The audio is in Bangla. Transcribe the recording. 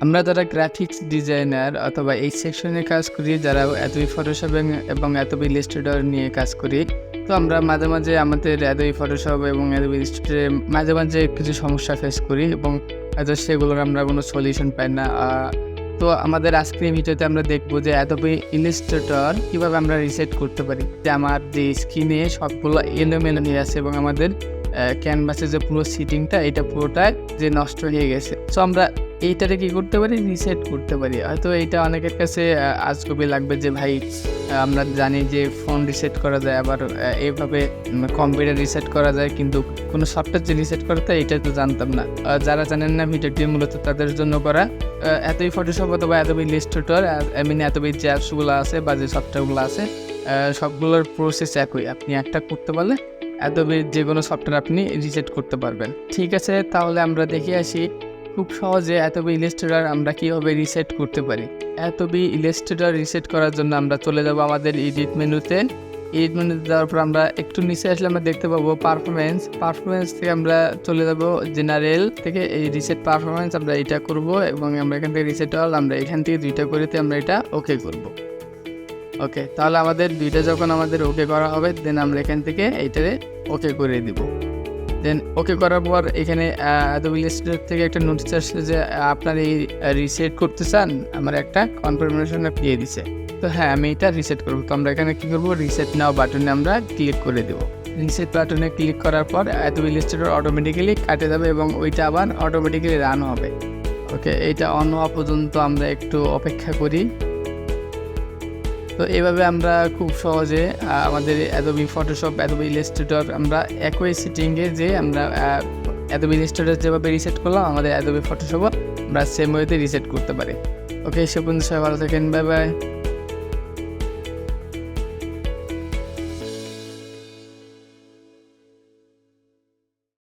আমরা যারা গ্রাফিক্স ডিজাইনার অথবা এই সেকশনে কাজ করি, যারা অ্যাডোবি ফটোশপ এবং অ্যাডোবি ইলাস্ট্রেটর নিয়ে কাজ করি, তো আমরা মাঝে মাঝে আমাদের অ্যাডোবি ফটোশপ এবং অ্যাডোবি ইলাস্ট্রেটরে মাঝে মাঝে কিছু সমস্যা ফেস করি এবং হয়তো সেগুলোর আমরা কোনো সলিউশন পাই না। তো আমাদের আজকের ভিডিওতে আমরা দেখবো যে অ্যাডোবি ইলাস্ট্রেটর কীভাবে আমরা রিসেট করতে পারি, যে আমার যে স্ক্রিনে সবগুলো এলোমেলো নিয়ে আছে এবং আমাদের ক্যানভাসের যে পুরো সিটিংটা এটা পুরোটাই যে নষ্ট হয়ে গেছে। সো আমরা এইটারে কি করতে পারি, রিসেট করতে পারি। হয়তো এইটা অনেকের কাছে আজগুবি লাগবে যে ভাই আমরা জানি যে ফোন রিসেট করা যায়, আবার এইভাবে কম্পিউটার রিসেট করা যায়, কিন্তু কোনো সফটওয়্যার যে রিসেট করতে এটা তো জানতাম না। যারা জানেন না, ভিডিওটি মূলত তাদের জন্য করা। এতই ফটোশপ অথবা অ্যাডোবি ইলাস্ট্রেটর এতই যে অ্যাপসগুলো আছে বা যে সফটওয়্যারগুলো আছে সবগুলোর প্রসেস একই। আপনি একটা করতে পারলে অ্যাডোবির যে কোনো সফটওয়্যার আপনি রিসেট করতে পারবেন। ঠিক আছে, তাহলে আমরা দেখে আসি খুব সহজে অ্যাডোবি ইলাস্ট্রেটর আমরা কীভাবে রিসেট করতে পারি। অ্যাডোবি ইলাস্ট্রেটর রিসেট করার জন্য আমরা চলে যাব আমাদের এডিট মেনুতে। এডিট মেনুতে যাওয়ার পর আমরা একটু নিচে আসলে আমরা দেখতে পাবো পারফরমেন্স থেকে আমরা চলে যাব জেনারেল থেকে এই রিসেট পারফরমেন্স, আমরা এটা করব এবং আমরা এখান থেকে রিসেট অল, আমরা এখান থেকে দুইটা করেতে আমরা এটা ওকে করব। ওকে, তাহলে আমাদের দুইটা যখন আমাদের ওকে করা হবে, দেন আমরা এখান থেকে এইটারে ওকে করে দিব। দেন ওকে করার পর এখানে অ্যাডোবি ইলাস্ট্রেটর থেকে একটা নোটিস আসছে যে আপনার এই রিসেট করতে চান, আমার একটা কনফার্মেশন দিয়ে দিছে। তো হ্যাঁ, আমি এটা রিসেট করবো। তো আমরা এখানে কী করবো, রিসেট নাও বাটনে আমরা ক্লিক করে দেবো। রিসেট বাটনে ক্লিক করার পর অ্যাডোবি ইলাস্ট্রেটর অটোমেটিক্যালি কাটে যাবে এবং ওইটা আবার অটোমেটিক্যালি রান হবে। ওকে, এইটা অন হওয়া পর্যন্ত আমরা একটু অপেক্ষা করি। তো এইভাবে আমরা খুব সহজে আমাদের অ্যাডোবি ফটোশপ, অ্যাডোবি ইলাস্ট্রেটর আমরা একই সিটিংয়ে যে আমরা অ্যাডোবি ইলাস্ট্রেটর যেভাবে রিসেট করলাম, আমাদের অ্যাডোবি ফটোশপও আমরা সেম ওয়েতে রিসেট করতে পারি। ওকে, সে পর্যন্ত সবাই ভালো থাকেন, বাই বাই।